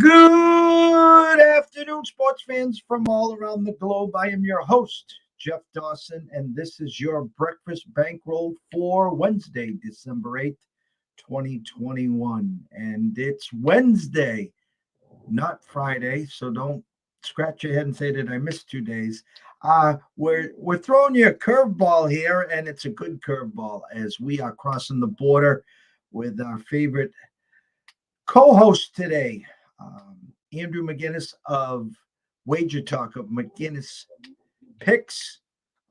Good afternoon, sports fans from all around the globe. I am your host, Jeff Dawson, and this is your breakfast bankroll for Wednesday, December 8th, 2021. And it's Wednesday, not Friday, so don't scratch your head and say that I missed 2 days. We're throwing you a curveball here, and it's a good curveball as we are crossing the border with our favorite co-host today, Andrew McInnis of Wager Talk, of McInnis Picks,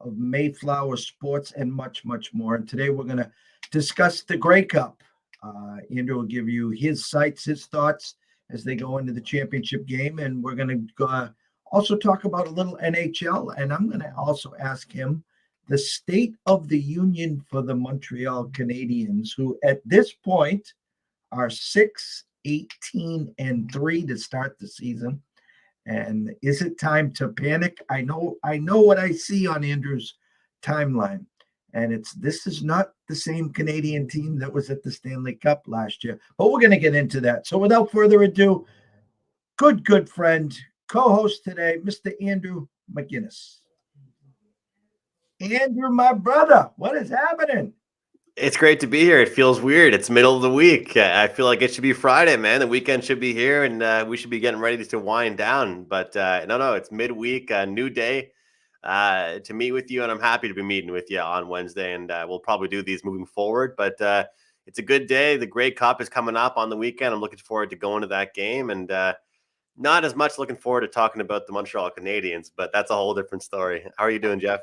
of Mayflower Sports, and much, much more. And today we're going to discuss the Grey Cup. Andrew will give you his sights, his thoughts as they go into the championship game. And we're going to also talk about a little NHL. And I'm going to also ask him the state of the union for the Montreal Canadiens, who at this point are 6-18-3 to start the season. And is it time to panic? I know what I see on Andrew's timeline. And this is not the same Canadian team that was at the Stanley Cup last year. But we're going to get into that. So without further ado, good friend, co-host today, Mr. Andrew McInnis. Andrew, my brother, what is happening? It's great to be here. It feels weird. It's middle of the week. I feel like it should be Friday, man. The weekend should be here, and we should be getting ready to wind down. But no, it's midweek, a new day to meet with you, and I'm happy to be meeting with you on Wednesday, and we'll probably do these moving forward. But it's a good day. The Grey Cup is coming up on the weekend. I'm looking forward to going to that game, and not as much looking forward to talking about the Montreal Canadiens, but that's a whole different story. How are you doing, Jeff?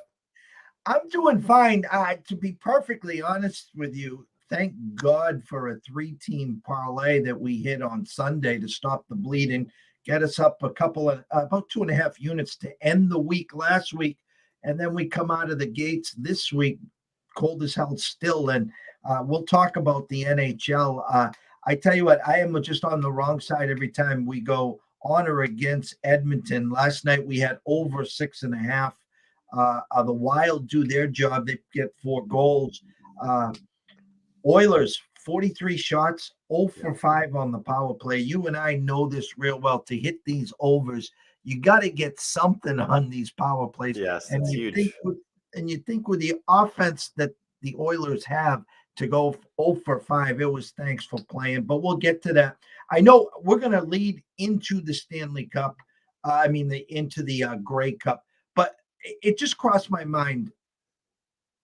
I'm doing fine. To be perfectly honest with you, thank God for a 3-team parlay that we hit on Sunday to stop the bleeding, get us up about 2.5 units to end the week last week. And then we come out of the gates this week, cold as hell still. And we'll talk about the NHL. I tell you what, I am just on the wrong side every time we go on or against Edmonton. Last night we had over 6.5. The Wild do their job. They get 4 goals. Oilers, 43 shots, 0 for 5 on the power play. You and I know this real well. To hit these overs, you got to get something on these power plays. Yes, and it's huge. You think with the offense that the Oilers have to go 0 for 5, it was thanks for playing. But we'll get to that. I know we're going to lead into the Stanley Cup. Into the Grey Cup. But it just crossed my mind.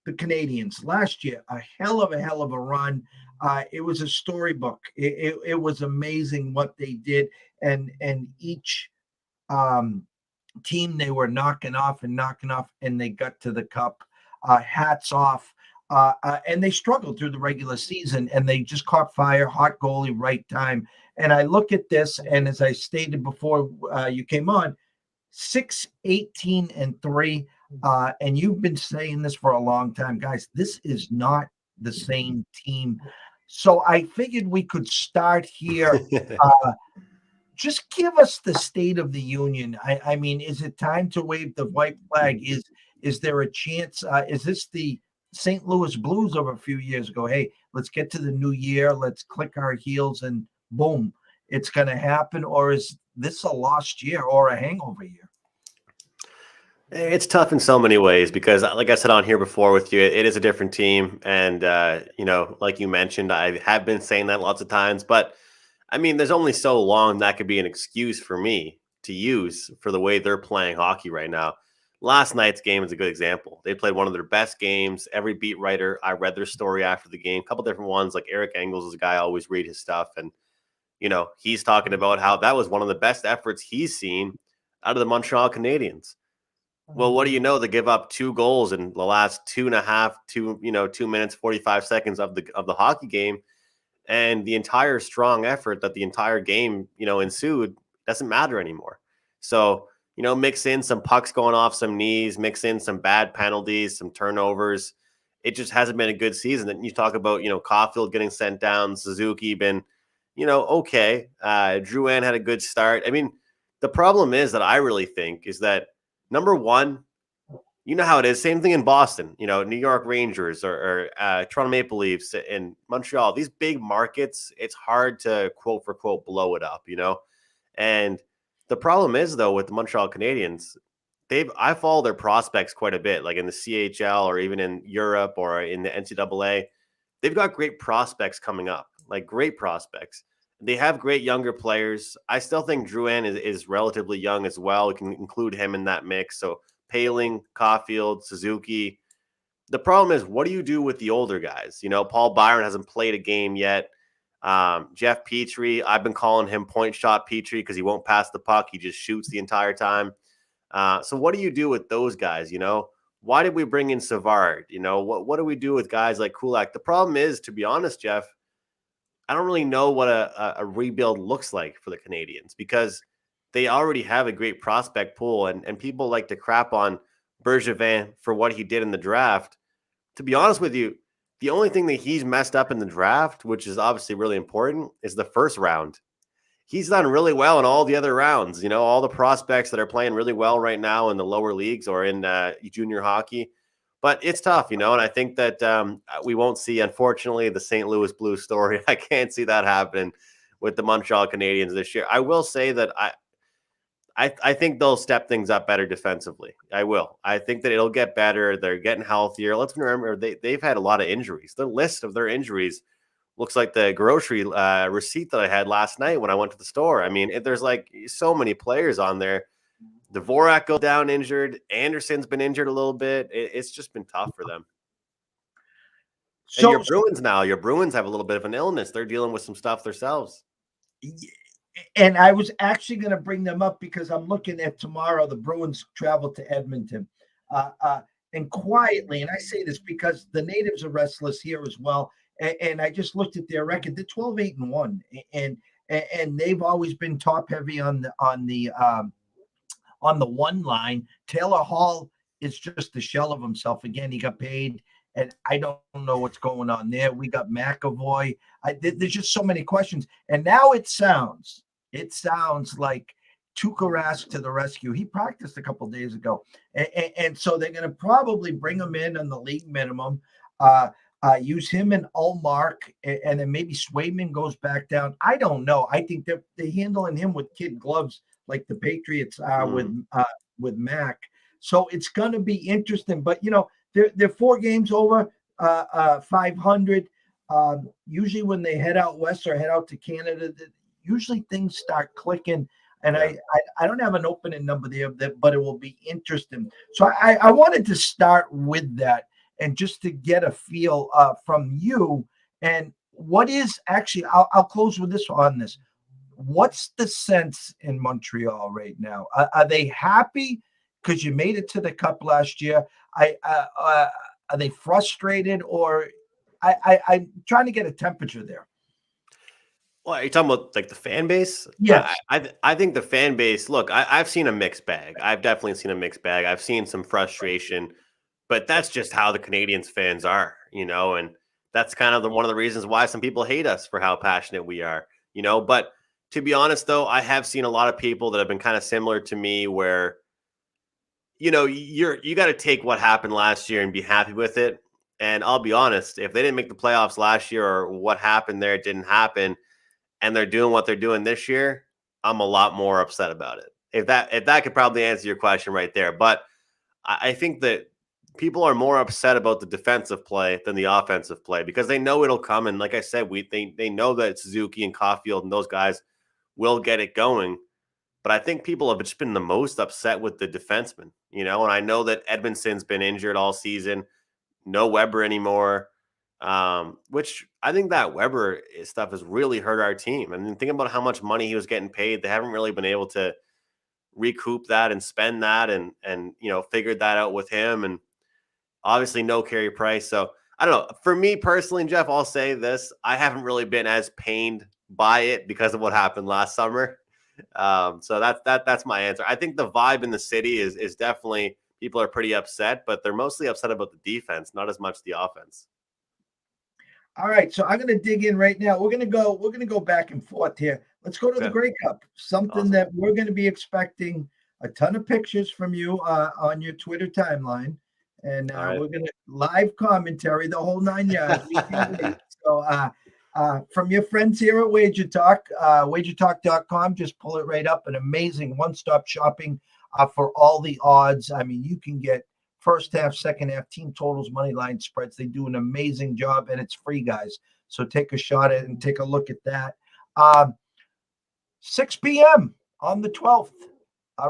The Canadiens last year, a hell of a run. It was a storybook. It was amazing what they did, and each team they were knocking off, and they got to the cup. Hats off. And they struggled through the regular season, and they just caught fire. Hot goalie, right time. And I look at this, and as I stated before you came on, 6-18-3. And you've been saying this for a long time, guys. This is not the same team. So I figured we could start here. Just give us the state of the union. I mean, is it time to wave the white flag? Is there a chance? Is this the St. Louis Blues of a few years ago? Hey, let's get to the new year. Let's click our heels and boom, it's going to happen. Or is this a lost year or a hangover year? It's tough in so many ways because, like I said on here before with you, it is a different team. And, like you mentioned, I have been saying that lots of times. But, I mean, there's only so long that could be an excuse for me to use for the way they're playing hockey right now. Last night's game is a good example. They played one of their best games. Every beat writer, I read their story after the game. A couple different ones, like Eric Engels is a guy I always read his stuff. And, he's talking about how that was one of the best efforts he's seen out of the Montreal Canadiens. Well, what do you know? They give up 2 goals in the last 2 minutes, 45 seconds of the hockey game. And the entire strong effort that the entire game, ensued doesn't matter anymore. So, mix in some pucks going off some knees, mix in some bad penalties, some turnovers. It just hasn't been a good season. And you talk about, Caulfield getting sent down, Suzuki been, okay. Drouin had a good start. I mean, the problem is that I really think is that, number one, you know how it is. Same thing in Boston, New York Rangers or Toronto Maple Leafs in Montreal. These big markets, it's hard to quote for quote blow it up, And the problem is, though, with the Montreal Canadiens, I follow their prospects quite a bit, like in the CHL or even in Europe or in the NCAA. They've got great prospects coming up, like great prospects. They have great younger players. I still think Drouin is relatively young as well. We can include him in that mix. So Paling, Caulfield, Suzuki. The problem is, what do you do with the older guys? Paul Byron hasn't played a game yet. Jeff Petrie, I've been calling him point shot Petrie because he won't pass the puck. He just shoots the entire time. So what do you do with those guys? Why did we bring in Savard? What do we do with guys like Kulak? The problem is, to be honest, Jeff, I don't really know what a rebuild looks like for the Canadiens because they already have a great prospect pool, and people like to crap on Bergevin for what he did in the draft. To be honest with you, the only thing that he's messed up in the draft, which is obviously really important, is the first round. He's done really well in all the other rounds. All the prospects that are playing really well right now in the lower leagues or in junior hockey. But it's tough, and I think that we won't see, unfortunately, the St. Louis Blues story. I can't see that happening with the Montreal Canadiens this year. I will say that I think they'll step things up better defensively. I will. I think that it'll get better. They're getting healthier. Let's remember they've had a lot of injuries. The list of their injuries looks like the grocery receipt that I had last night when I went to the store. I mean, there's like so many players on there. Dvorak go down injured. Anderson's been injured a little bit. It's just been tough for them. So and your Bruins have a little bit of an illness. They're dealing with some stuff themselves. And I was actually going to bring them up because I'm looking at tomorrow. The Bruins travel to Edmonton. And quietly, and I say this because the natives are restless here as well. And I just looked at their record. They're 12-8-1. And they've always been top heavy on the one line. Taylor Hall is just the shell of himself. Again, he got paid, and I don't know what's going on there. We got McAvoy. There's just so many questions. And now it sounds like Tuukka Rask to the rescue. He practiced a couple days ago. And so they're going to probably bring him in on the league minimum, use him and Ullmark, and then maybe Swayman goes back down. I don't know. I think they're handling him with kid gloves like the Patriots are with Mac. So it's going to be interesting. But, they're 4 games over 500. Usually when they head out west or head out to Canada, usually things start clicking. And yeah. I don't have an opening number there, but it will be interesting. So I wanted to start with that and just to get a feel from you. And what is actually, I'll close with this on this. What's the sense in Montreal right now? Are they happy because you made it to the Cup last year? Are they frustrated, or I'm trying to get a temperature there? Well, are you talking about like the fan base? Yes. I think the fan base, look, I've seen a mixed bag. I've definitely seen a mixed bag. I've seen some frustration, but that's just how the Canadiens fans are, and that's kind of one of the reasons why some people hate us for how passionate we are, but to be honest, though, I have seen a lot of people that have been kind of similar to me where, you got to take what happened last year and be happy with it. And I'll be honest, if they didn't make the playoffs last year or what happened there, it didn't happen, and they're doing what they're doing this year, I'm a lot more upset about it. If that could probably answer your question right there. But I think that people are more upset about the defensive play than the offensive play because they know it'll come. And like I said, they know that Suzuki and Caulfield and those guys will get it going. But I think people have just been the most upset with the defensemen, and I know that Edmondson's been injured all season, no Weber anymore, which I think that Weber stuff has really hurt our team. I mean, think about how much money he was getting paid. They haven't really been able to recoup that and spend that and figured that out with him, and obviously no Carey Price. So I don't know. For me personally, Jeff, I'll say this. I haven't really been as pained by it because of what happened last summer. So that's my answer. I think the vibe in the city is definitely people are pretty upset, but they're mostly upset about the defense, not as much the offense. All right, so I'm going to dig in right now. We're going to go back and forth here. Let's go to the Grey Cup. Something that we're going to be expecting a ton of pictures from you on your Twitter timeline, and we're going to live commentary the whole 9 yards. We can't wait. So From your friends here at Wager Talk, wagertalk.com, just pull it right up. An amazing one-stop shopping for all the odds. I mean, you can get first half, second half, team totals, money line spreads. They do an amazing job, and it's free, guys. So take a shot at it and take a look at that. 6 p.m. on the 12th,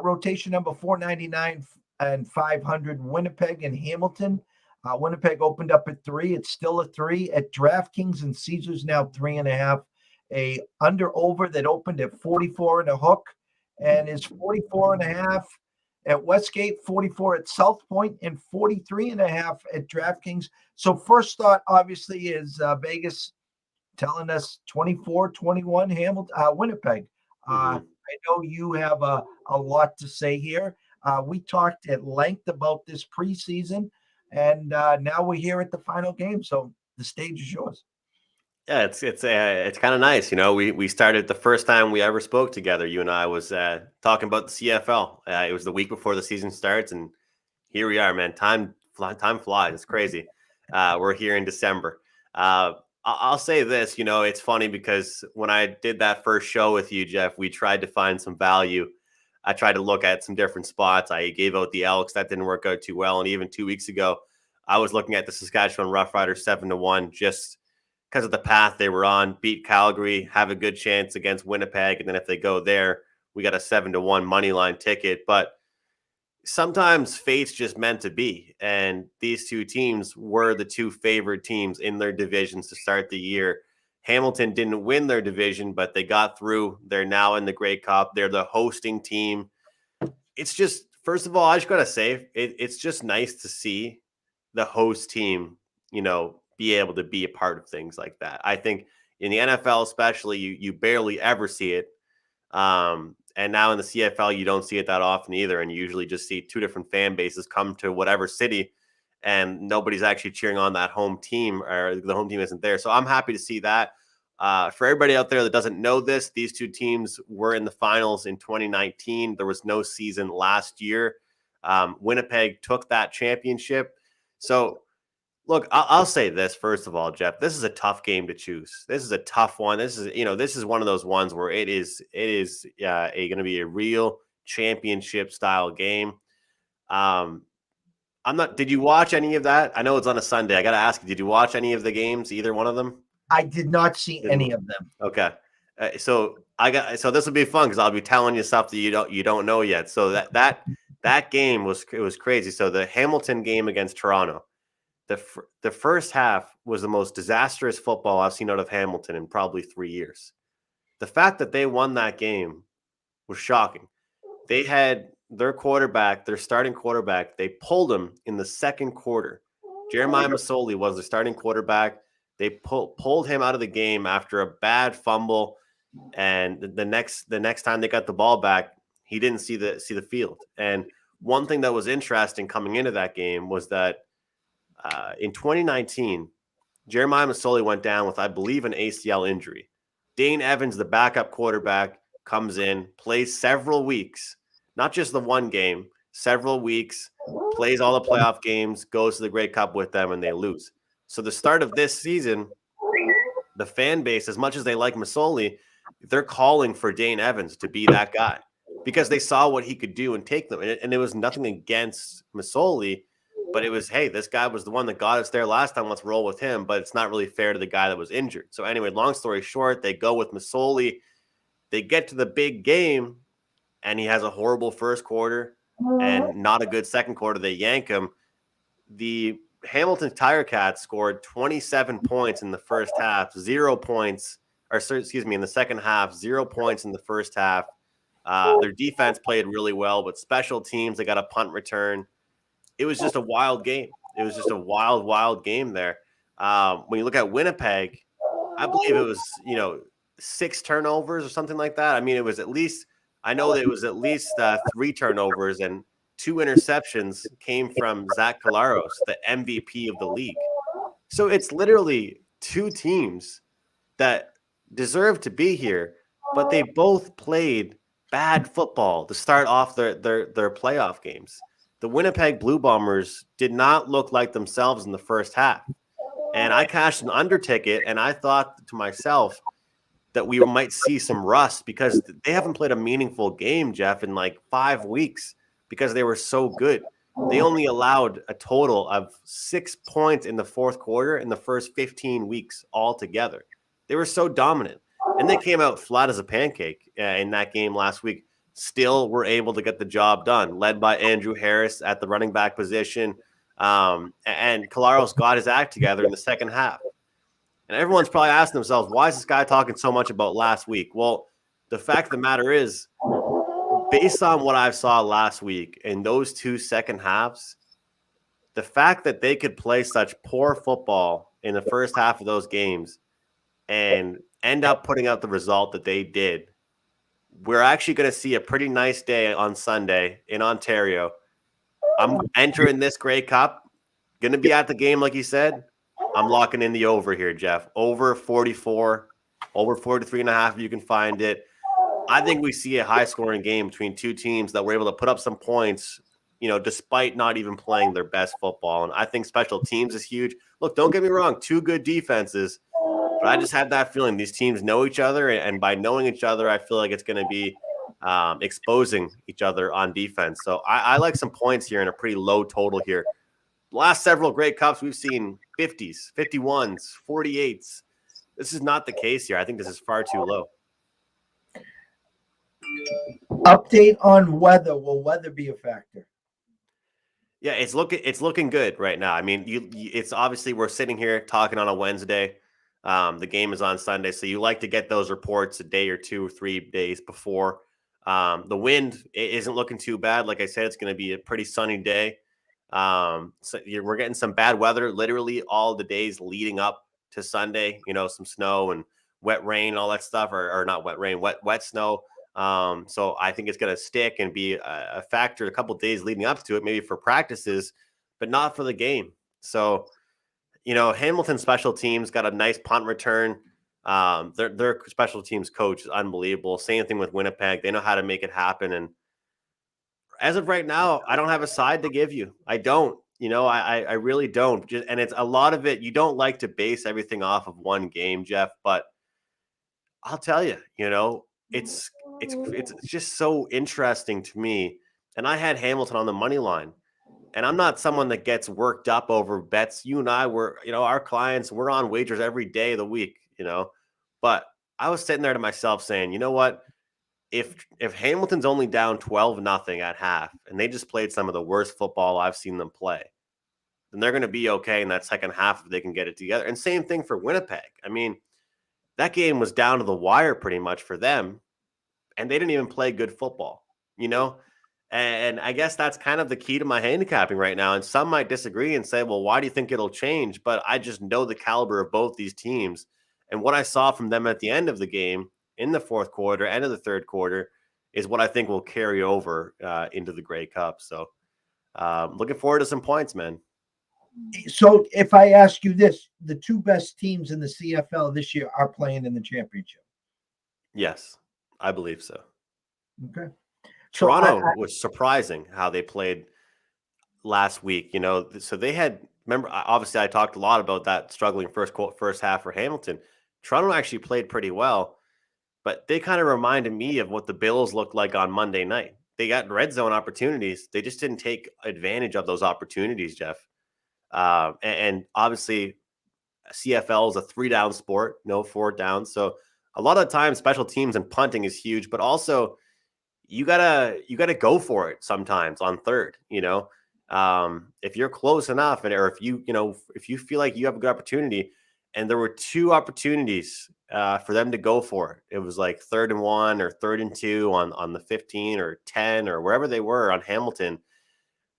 rotation number 499 and 500, Winnipeg and Hamilton. Winnipeg opened up at 3. It's still a 3 at DraftKings, and Caesars now 3.5. A under over that opened at 44 and a hook and is 44.5 at Westgate, 44 at South Point, and 43.5 at DraftKings. So first thought, obviously, is Vegas telling us 24-21 Hamilton, Winnipeg. I know you have a lot to say here. We talked at length about this preseason, and now we're here at the final game. So the stage is yours. Yeah, it's kind of nice. You know, we started the first time we ever spoke together. You and I was talking about the CFL. It was the week before the season starts, and here we are, man. Time flies. It's crazy. We're here in December. I'll say this, you know, it's funny because when I did that first show with you, Jeff, we tried to find some value. I tried to look at some different spots. I gave out the Elks. That didn't work out too well. And even 2 weeks ago, I was looking at the Saskatchewan Roughriders 7-1 just because of the path they were on. Beat Calgary, have a good chance against Winnipeg. And then if they go there, we got a 7-1 money line ticket. But sometimes fate's just meant to be. And these two teams were the two favored teams in their divisions to start the year. Hamilton didn't win their division, but they got through. They're now in the Grey Cup. They're the hosting team. It's just, first of all, I just got to say, it's just nice to see the host team, you know, be able to be a part of things like that. I think in the NFL especially, you barely ever see it. And now in the CFL, you don't see it that often either. And you usually just see two different fan bases come to whatever city and nobody's actually cheering on that home team, or the home team isn't there. So I'm happy to see that. For everybody out there that doesn't know this, these two teams were in the finals in 2019. There was no season last year. Winnipeg took that championship. So look, I'll say this first of all, Jeff. This is a tough game to choose. This is a tough one. This is one of those ones where it is going to be a real championship style game. Did you watch any of that? I know it's on a Sunday. I got to ask you, did you watch any of the games? Either one of them? I did not see any of them. Okay, so this will be fun because I'll be telling you stuff that you don't know yet. So that game was crazy. So the Hamilton game against Toronto. The first half was the most disastrous football I've seen out of Hamilton in probably 3 years. The fact that they won that game was shocking. They had their starting quarterback, they pulled him in the second quarter. Jeremiah Masoli was the starting quarterback. They pulled him out of the game after a bad fumble, and the next time they got the ball back, he didn't see the field. And one thing that was interesting coming into that game was that in 2019, Jeremiah Masoli went down with, I believe, an ACL injury. Dane Evans, the backup quarterback, comes in, plays several weeks, not just the one game, several weeks, plays all the playoff games, goes to the Grey Cup with them, and they lose. So the start of this season, the fan base, as much as they like Masoli, they're calling for Dane Evans to be that guy because they saw what he could do and take them. And it was nothing against Masoli, but it was, hey, this guy was the one that got us there last time. Let's roll with him. But it's not really fair to the guy that was injured. So anyway, long story short, they go with Masoli. They get to the big game, and he has a horrible first quarter and not a good second quarter. They yank him. The Hamilton Tiger Cats scored 27 points in the first half, 0 points, in the second half, 0 points in the first half. Their defense played really well, but special teams, they got a punt return. It was just a wild game. It was just a wild game there. When you look at Winnipeg, I believe it was, 6 turnovers or something like that. I mean, it was at least, I know that it was at least 3 turnovers, and 2 interceptions came from Zach Collaros, the MVP of the league. So it's literally 2 teams that deserve to be here, but they both played bad football to start off their playoff games. The Winnipeg Blue Bombers did not look like themselves in the first half. And I cashed an under ticket, and I thought to myself that we might see some rust because they haven't played a meaningful game, Jeff, in like 5 weeks because they were so good. They only allowed a total of 6 points in the fourth quarter in the first 15 weeks altogether. They were so dominant. And they came out flat as a pancake in that game last week. Still were able to get the job done, led by Andrew Harris at the running back position. And Colaros got his act together in the second half. And everyone's probably asking themselves, why is this guy talking so much about last week? Well, the fact of the matter is, based on what I saw last week in those 2 second halves, the fact that they could play such poor football in the first half of those games and end up putting out the result that they did, we're actually going to see a pretty nice day on Sunday in Ontario. I'm entering this Grey Cup, going to be at the game, like you said. I'm locking in the over here, Jeff. Over 44, over 43.5 if you can find it. I think we see a high-scoring game between two teams that were able to put up some points, despite not even playing their best football. And I think special teams is huge. Look, don't get me wrong, 2 good defenses, but I just have that feeling these teams know each other, and by knowing each other, I feel like it's going to be exposing each other on defense. So I like some points here and a pretty low total here. Last several Grey Cups, we've seen 50s, 51s, 48s. This is not the case here. I think this is far too low. Update on weather. Will weather be a factor? Yeah, it's looking good right now. I mean, it's obviously we're sitting here talking on a Wednesday. The game is on Sunday, so you like to get those reports a day or 2 or 3 days before. The wind isn't looking too bad. Like I said, it's going to be a pretty sunny day. So we're getting some bad weather literally all the days leading up to Sunday, some snow and wet rain, all that stuff, or not wet rain, wet snow. So I think it's going to stick and be a factor a couple days leading up to it, maybe for practices, but not for the game. So, Hamilton special teams got a nice punt return. Their special teams coach is unbelievable. Same thing with Winnipeg. They know how to make it happen. And as of right now, I don't have a side to give you. I don't, I really don't. And it's a lot of it. You don't like to base everything off of one game, Jeff, but I'll tell you, it's just so interesting to me. And I had Hamilton on the money line, and I'm not someone that gets worked up over bets. You and I were, our clients, we're on wagers every day of the week, but I was sitting there to myself saying, you know what? If Hamilton's only down 12-0 at half and they just played some of the worst football I've seen them play, then they're going to be okay in that second half if they can get it together. And same thing for Winnipeg. I mean, that game was down to the wire pretty much for them, and they didn't even play good football, And I guess that's kind of the key to my handicapping right now. And some might disagree and say, well, why do you think it'll change? But I just know the caliber of both these teams. And what I saw from them at the end of the game, in the fourth quarter, end of the third quarter, is what I think will carry over into the Grey Cup. So looking forward to some points, man. So if I ask you this, the 2 best teams in the CFL this year are playing in the championship. Yes, I believe so. Okay. Toronto was surprising how they played last week. So they had, remember, obviously I talked a lot about that struggling first half for Hamilton. Toronto actually played pretty well, but they kind of reminded me of what the Bills looked like on Monday night. They got red zone opportunities. They just didn't take advantage of those opportunities, Jeff. And obviously CFL is a 3-down sport, no 4 downs. So a lot of times special teams and punting is huge, but also you gotta go for it sometimes on third. If you're close enough, or if you feel like you have a good opportunity, and there were 2 opportunities for them to go for it. It was like 3rd and 1 or 3rd and 2 on the 15 or 10 or wherever they were on Hamilton.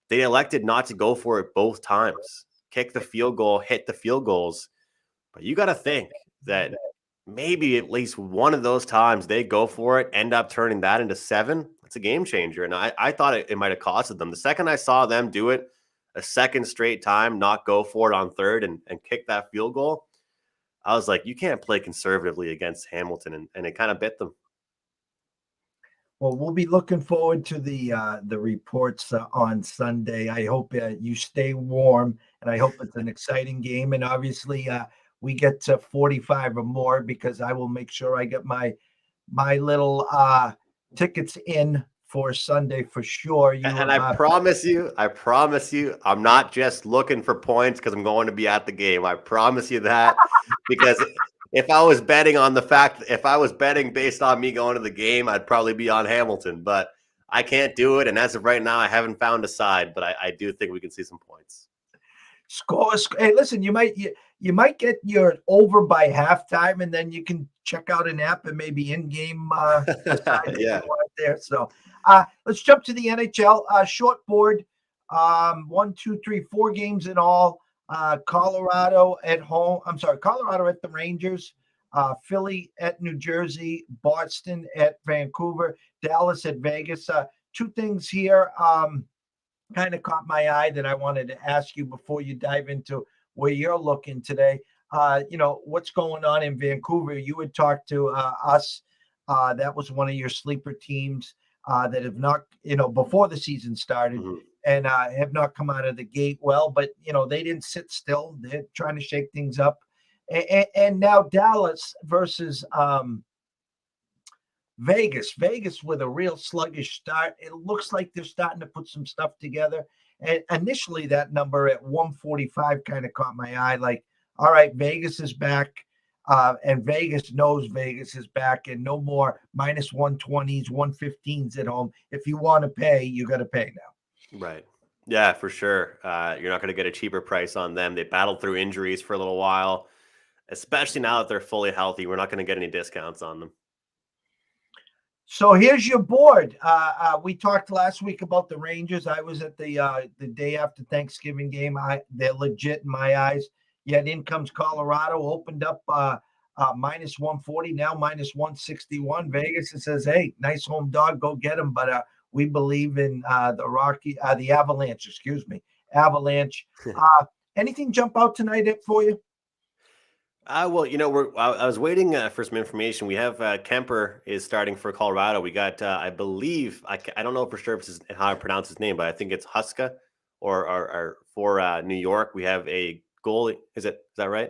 They elected not to go for it both times. Kick the field goal, hit the field goals. But you got to think that maybe at least one of those times they go for it, end up turning that into 7. It's a game changer. And I thought it might have costed them. The second I saw them do it a second straight time, not go for it on third and kick that field goal, I was like, you can't play conservatively against Hamilton. And it kind of bit them. Well, we'll be looking forward to the reports on Sunday. I hope you stay warm, and I hope it's an exciting game. And obviously, we get to 45 or more, because I will make sure I get my little tickets in for Sunday for sure. And I promise you, I'm not just looking for points because I'm going to be at the game. I promise you that, because if I was betting based on me going to the game, I'd probably be on Hamilton, but I can't do it. And as of right now, I haven't found a side, but I do think we can see some points. Score. Hey, listen, you might get your over by halftime, and then you can check out an app and maybe in-game Yeah. there. So let's jump to the NHL short board. 1, 2, 3, 4 games in all. Colorado at home. I'm sorry, Colorado at the Rangers. Philly at New Jersey. Boston at Vancouver. Dallas at Vegas. Two things here. Kind of caught my eye that I wanted to ask you before you dive into where you're looking today. What's going on in Vancouver? You had talked to us. That was one of your sleeper teams that have not, before the season started, and have not come out of the gate well. But, they didn't sit still. They're trying to shake things up. And now Dallas versus Vegas with a real sluggish start. It looks like they're starting to put some stuff together. And initially that number at 145 kind of caught my eye. Like, all right, Vegas is back. And Vegas knows Vegas is back, and no more minus 120s, 115s at home. If you want to pay, you got to pay now. Right. Yeah, for sure. You're not going to get a cheaper price on them. They battled through injuries for a little while, especially now that they're fully healthy. We're not going to get any discounts on them. So here's your board. We talked last week about the Rangers. I was at the day after Thanksgiving game. They're legit in my eyes. Yet in comes Colorado, opened up minus 140, now minus 161. Vegas, it says, hey, nice home dog, go get them. But we believe in the Avalanche, Avalanche. Anything jump out tonight for you? Well, I was waiting for some information. We have Kemper is starting for Colorado. We got, I believe, I don't know for sure how I pronounce his name, but I think it's Huska or for New York. We have a goalie. Is that right?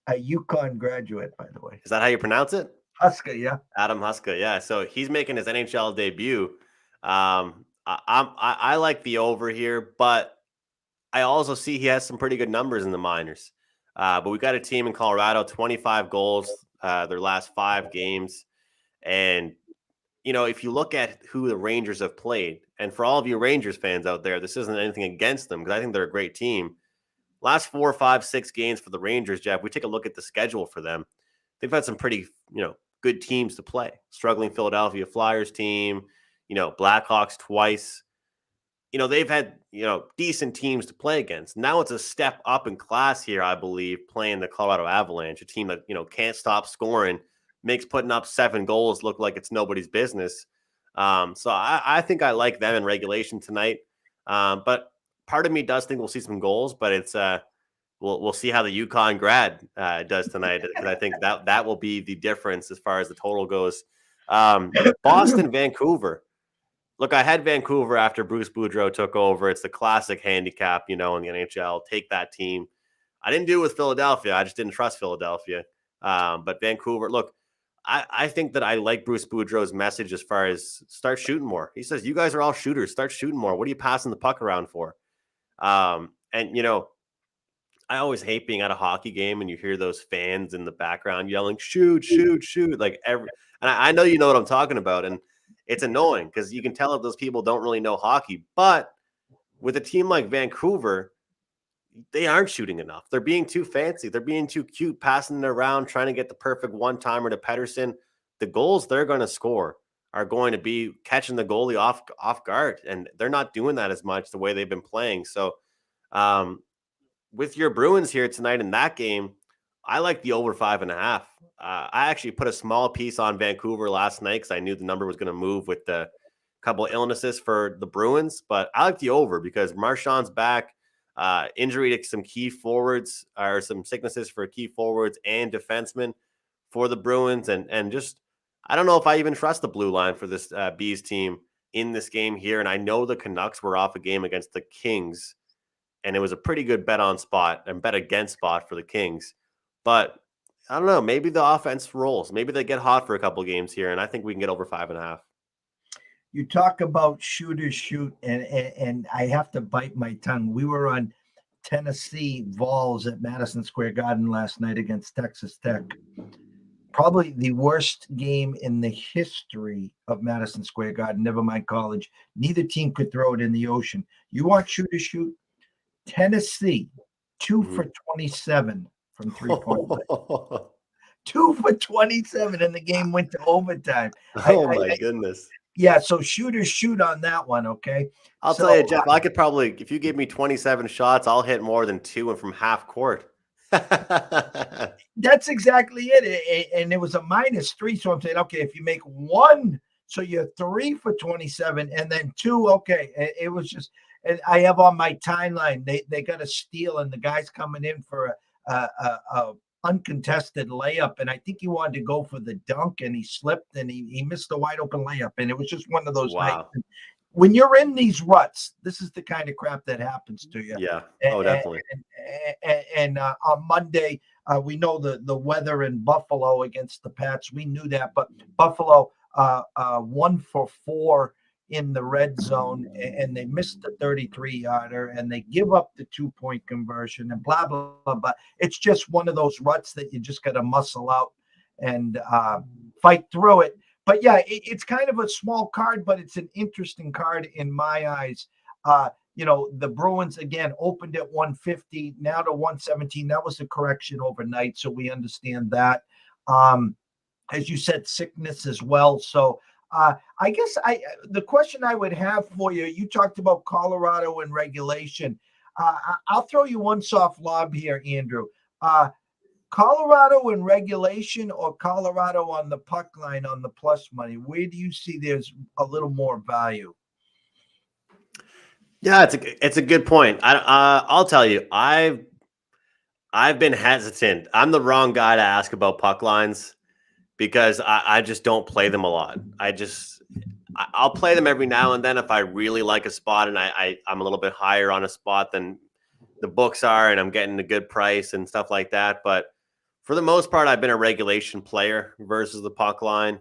A UConn graduate, by the way. Is that how you pronounce it? Huska, yeah. Adam Huska, yeah. So he's making his NHL debut. I like the over here, but I also see he has some pretty good numbers in the minors. But we got a team in Colorado, 25 goals their last 5 games. And, if you look at who the Rangers have played, and for all of you Rangers fans out there, this isn't anything against them because I think they're a great team. Last 4, 5, 6 games for the Rangers, Jeff, we take a look at the schedule for them. They've had some pretty, good teams to play. Struggling Philadelphia Flyers team, Blackhawks twice. They've had, decent teams to play against. Now it's a step up in class here, I believe, playing the Colorado Avalanche, a team that, can't stop scoring, makes putting up 7 goals look like it's nobody's business. So I think I like them in regulation tonight. But part of me does think we'll see some goals, but it's we'll see how the UConn grad does tonight. And I think that will be the difference as far as the total goes. Boston, Vancouver. Look, I had Vancouver after Bruce Boudreau took over. It's the classic handicap, in the NHL. Take that team. I didn't do it with Philadelphia. I just didn't trust Philadelphia. But Vancouver, look, I think that I like Bruce Boudreau's message as far as start shooting more. He says, you guys are all shooters. Start shooting more. What are you passing the puck around for? I always hate being at a hockey game and you hear those fans in the background yelling, shoot, shoot, shoot. And I know you know what I'm talking about. And it's annoying because you can tell that those people don't really know hockey. But with a team like Vancouver, they aren't shooting enough. They're being too fancy. They're being too cute, passing it around, trying to get the perfect one-timer to Pettersson. The goals they're going to score are going to be catching the goalie off guard, and they're not doing that as much the way they've been playing. So with your Bruins here tonight in that game, I like the over 5.5. I actually put a small piece on Vancouver last night because I knew the number was going to move with the couple of illnesses for the Bruins, but I like the over because Marchand's back, injury to some key forwards or some sicknesses for key forwards and defensemen for the Bruins. And just, I don't know if I even trust the blue line for this Bees team in this game here. And I know the Canucks were off a game against the Kings, and it was a pretty good bet on spot and bet against spot for the Kings. But I don't know. Maybe the offense rolls. Maybe they get hot for a couple games here, and I think we can get over 5.5. You talk about shooters shoot, and I have to bite my tongue. We were on Tennessee Vols at Madison Square Garden last night against Texas Tech. Probably the worst game in the history of Madison Square Garden, never mind college. Neither team could throw it in the ocean. You want shooters shoot? Tennessee, 2 for 27 from 3-point line. 2 for 27, and the game went to overtime. Oh, my goodness. Yeah, so shooters shoot on that one, okay? I'll tell you, Jeff, I could probably, if you give me 27 shots, I'll hit more than 2 and from half court. That's exactly it. And it was a -3, so I'm saying, okay, if you make 1, so you're 3 for 27, and then 2, okay. It was just, and I have on my timeline, they got a steal, and the guy's coming in for a uncontested layup, and I think he wanted to go for the dunk, and he slipped, and he missed the wide open layup, and it was just one of those nights. When you're in these ruts, this is the kind of crap that happens to you. Yeah. Oh, definitely. And on Monday, we know the weather in Buffalo against the Pats. We knew that, but Buffalo 1 for 4 in the red zone, and they missed the 33-yarder, and they give up the 2-point conversion, and blah, blah, blah, blah. It's just one of those ruts that you just got to muscle out and fight through it. But yeah, it's kind of a small card, but it's an interesting card in my eyes. The Bruins, again, opened at 150, now to 117. That was a correction overnight, so we understand that. As you said, sickness as well. So I guess the question I would have for you, you talked about Colorado and regulation. I'll throw you one soft lob here, Andrew. Colorado in regulation or Colorado on the puck line on the plus money? Where do you see there's a little more value? Yeah, it's a good point. I'll tell you, I've been hesitant. I'm the wrong guy to ask about puck lines because I just don't play them a lot. I'll play them every now and then if I really like a spot and I'm a little bit higher on a spot than the books are and I'm getting a good price and stuff like that. But for the most part, I've been a regulation player versus the puck line.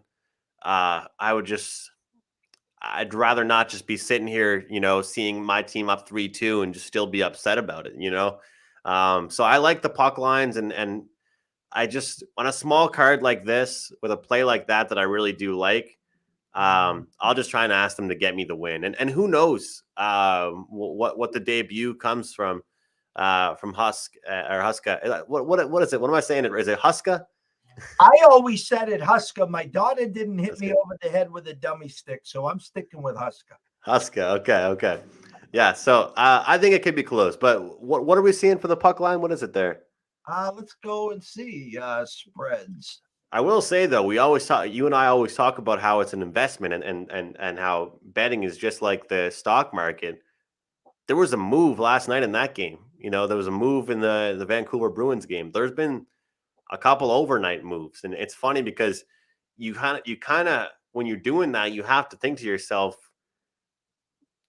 I'd rather not just be sitting here, seeing my team up 3-2 and just still be upset about it, So I like the puck lines and I just, on a small card like this with a play like that I really do like, I'll just try and ask them to get me the win. And who knows what the debut comes from Huska. What is it? What am I saying? Is it Huska? I always said it Huska. My daughter didn't hit me over the head with a dummy stick, so I'm sticking with Huska. Huska. Okay. Yeah. So I think it could be close. But what are we seeing for the puck line? What is it there? Let's go and see spreads. I will say though, you and I always talk about how it's an investment and how betting is just like the stock market. There was a move last night in that game. There was a move in the Vancouver Bruins game. There's been a couple overnight moves, and it's funny because you kind of when you're doing that, you have to think to yourself,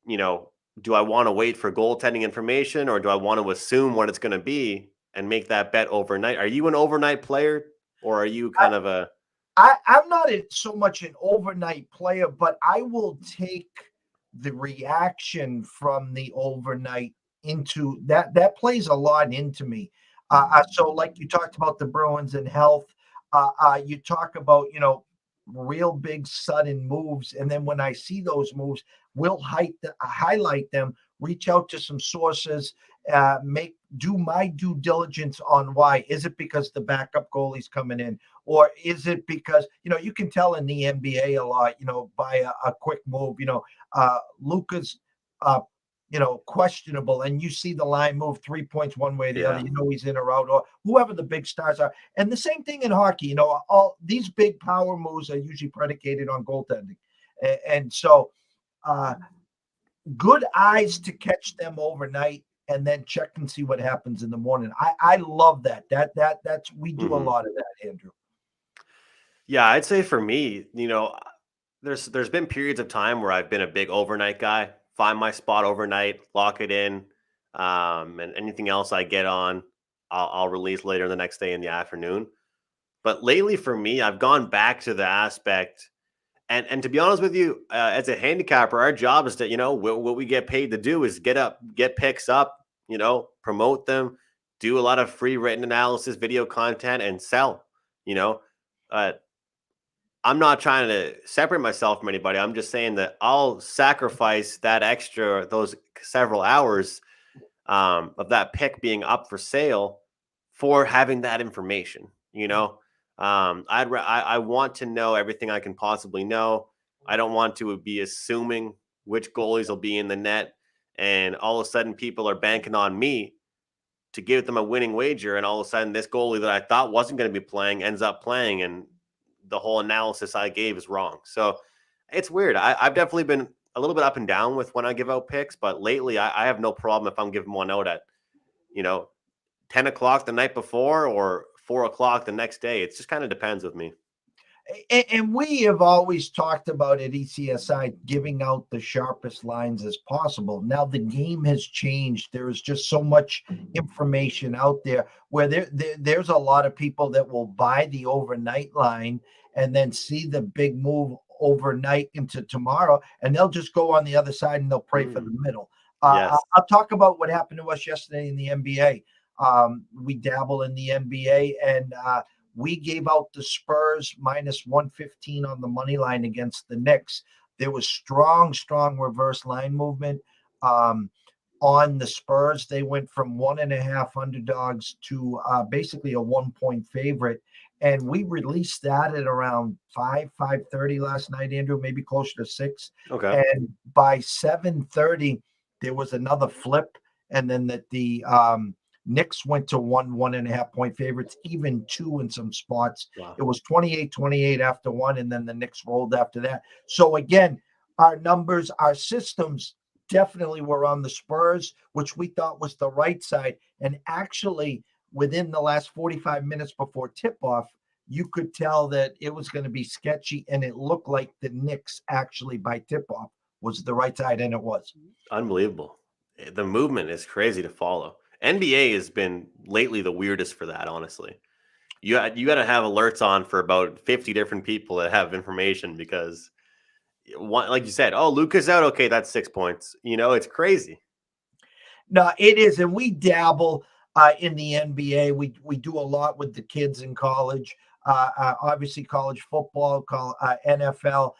do I want to wait for goaltending information or do I want to assume what it's going to be and make that bet overnight? Are you an overnight player or are you kind of a? I'm not so much an overnight player, but I will take the reaction from the overnight into that plays a lot into me. So like you talked about the Bruins and health, you talk about, real big sudden moves. And then when I see those moves, we'll highlight them, reach out to some sources, do my due diligence on why. Is it because the backup goalie's coming in? Or is it because, you can tell in the NBA a lot, by a quick move, Luka's, questionable, and you see the line move 3 points one way or the other, he's in or out, or whoever the big stars are. And the same thing in hockey, all these big power moves are usually predicated on goaltending. And so good eyes to catch them overnight and then check and see what happens in the morning. I love that. That's we do a lot of that, Andrew. Yeah, I'd say for me, there's been periods of time where I've been a big overnight guy. Find my spot overnight, lock it in, and anything else I get on, I'll release later the next day in the afternoon. But lately, for me, I've gone back to the aspect, and to be honest with you, as a handicapper, our job is to, what we get paid to do is get picks up, promote them, do a lot of free written analysis, video content, and sell. You know, uh, I'm not trying to separate myself from anybody. I'm just saying that I'll sacrifice those several hours of that pick being up for sale for having that information. I want to know everything I can possibly know. I don't want to be assuming which goalies will be in the net, and all of a sudden people are banking on me to give them a winning wager, and all of a sudden this goalie that I thought wasn't going to be playing ends up playing, and the whole analysis I gave is wrong. So it's weird. I've definitely been a little bit up and down with when I give out picks, but lately I have no problem if I'm giving one out at, you know, 10 o'clock the night before or 4 o'clock the next day. It just kind of depends with me. And we have always talked about at ECSI giving out the sharpest lines as possible. Now the game has changed. There is just so much information out there where there's a lot of people that will buy the overnight line and then see the big move overnight into tomorrow, and they'll just go on the other side and they'll pray for the middle. Yes. I'll talk about what happened to us yesterday in the NBA. We dabble in the NBA, and we gave out the Spurs minus 115 on the money line against the Knicks. There was strong reverse line movement on the Spurs. They went from 1.5 underdogs to basically a 1-point favorite. And we released that at around 5:30 last night, Andrew, maybe closer to 6. Okay. And by 7:30, there was another flip. And then the Knicks went to 1.5 point favorites, even 2 in some spots. Wow. It was 28-28 after 1, and then the Knicks rolled after that. So again, our numbers, our systems definitely were on the Spurs, which we thought was the right side. And actually, within the last 45 minutes before tip-off, you could tell that it was going to be sketchy, and it looked like the Knicks actually by tip-off was the right side, and it was. Unbelievable. The movement is crazy to follow. NBA has been lately the weirdest for that, honestly. You got to have alerts on for about 50 different people that have information because, like you said, oh, Luka's out. Okay, that's 6 points. It's crazy. No, it is, and we dabble in the NBA. We do a lot with the kids in college. Obviously, college football, NFL.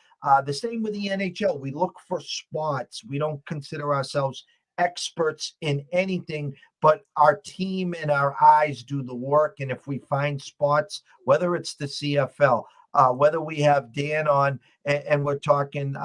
The same with the NHL. We look for spots. We don't consider ourselves experts in anything, but our team and our eyes do the work. And if we find spots, whether it's the CFL, whether we have Dan on and we're talking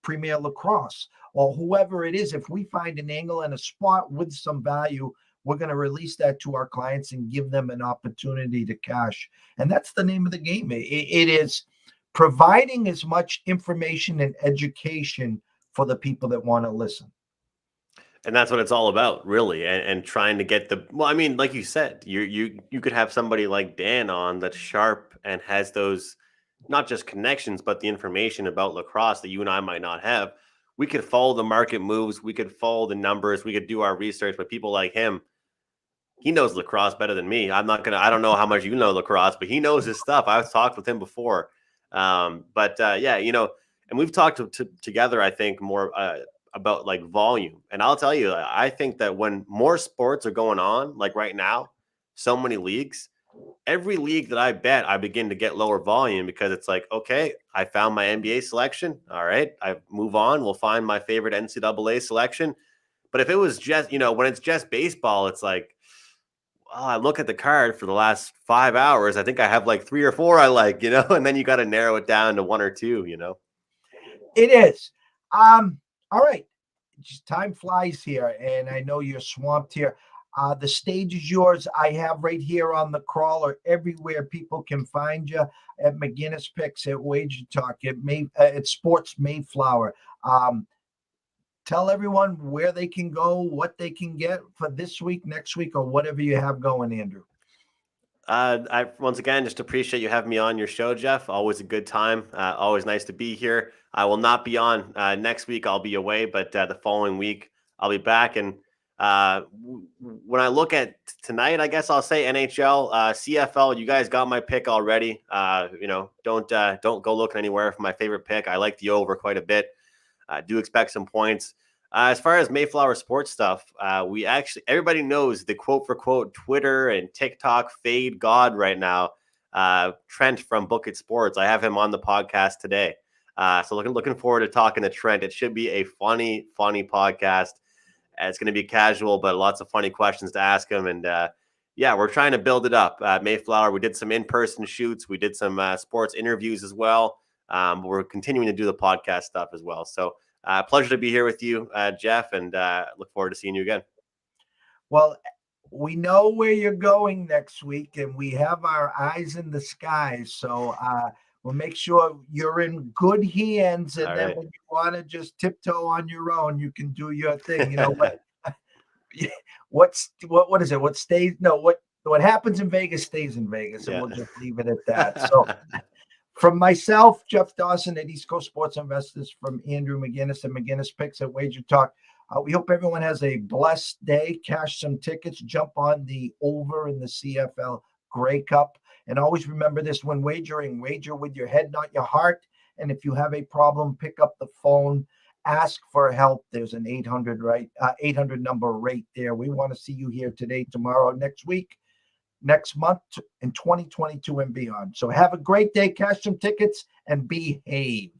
Premier Lacrosse or whoever it is, if we find an angle and a spot with some value, we're going to release that to our clients and give them an opportunity to cash. And that's the name of the game. It is providing as much information and education for the people that want to listen. And that's what it's all about, really, and trying to get well, I mean, like you said, you could have somebody like Dan on that's sharp and has those not just connections, but the information about lacrosse that you and I might not have. We could follow the market moves, we could follow the numbers, we could do our research, but people like him, he knows lacrosse better than me. I don't know how much you know lacrosse, but he knows his stuff. I've talked with him before. Yeah, and we've talked together, I think, more about like volume. And I'll tell you, I think that when more sports are going on, like right now, so many leagues, every league that I bet, I begin to get lower volume because it's like, okay, I found my NBA selection. All right, I move on. We'll find my favorite NCAA selection. But if it was just, when it's just baseball, it's like, well, I look at the card for the last 5 hours. I think I have like 3 or 4 I like, and then you got to narrow it down to 1 or 2, It is. All right. Just time flies here, and I know you're swamped here. The stage is yours. I have right here on the crawler everywhere people can find you at McInnis Picks, at Wager Talk, at Sports Mayflower. Tell everyone where they can go, what they can get for this week, next week, or whatever you have going, Andrew. I once again just appreciate you having me on your show, Jeff. Always a good time. Always nice to be here. I will not be on next week. I'll be away, but the following week I'll be back. And when I look at tonight, I guess I'll say NHL, CFL. You guys got my pick already. Don't go looking anywhere for my favorite pick. I like the over quite a bit. I do expect some points. As far as Mayflower sports stuff, everybody knows the quote for quote Twitter and TikTok fade god right now. Trent from Book It Sports. I have him on the podcast today. So looking forward to talking to Trent. It should be a funny podcast. It's going to be casual, but lots of funny questions to ask him. And we're trying to build it up. Mayflower, we did some in-person shoots. We did some sports interviews as well. We're continuing to do the podcast stuff as well. So pleasure to be here with you, Jeff, and look forward to seeing you again. Well, we know where you're going next week, and we have our eyes in the skies. So we'll make sure you're in good hands. And then when you want to just tiptoe on your own, you can do your thing. You know what? What is it? What happens in Vegas stays in Vegas, and we'll just leave it at that. So. From myself, Jeff Dawson at East Coast Sports Investors, from Andrew McInnis and McInnis Picks at Wager Talk. We hope everyone has a blessed day. Cash some tickets. Jump on the over in the CFL Grey Cup. And always remember this: when wagering, wager with your head, not your heart. And if you have a problem, pick up the phone. Ask for help. There's an 800 number right there. We want to see you here today, tomorrow, next week, next month, in 2022 and beyond. So have a great day, cash some tickets, and behave.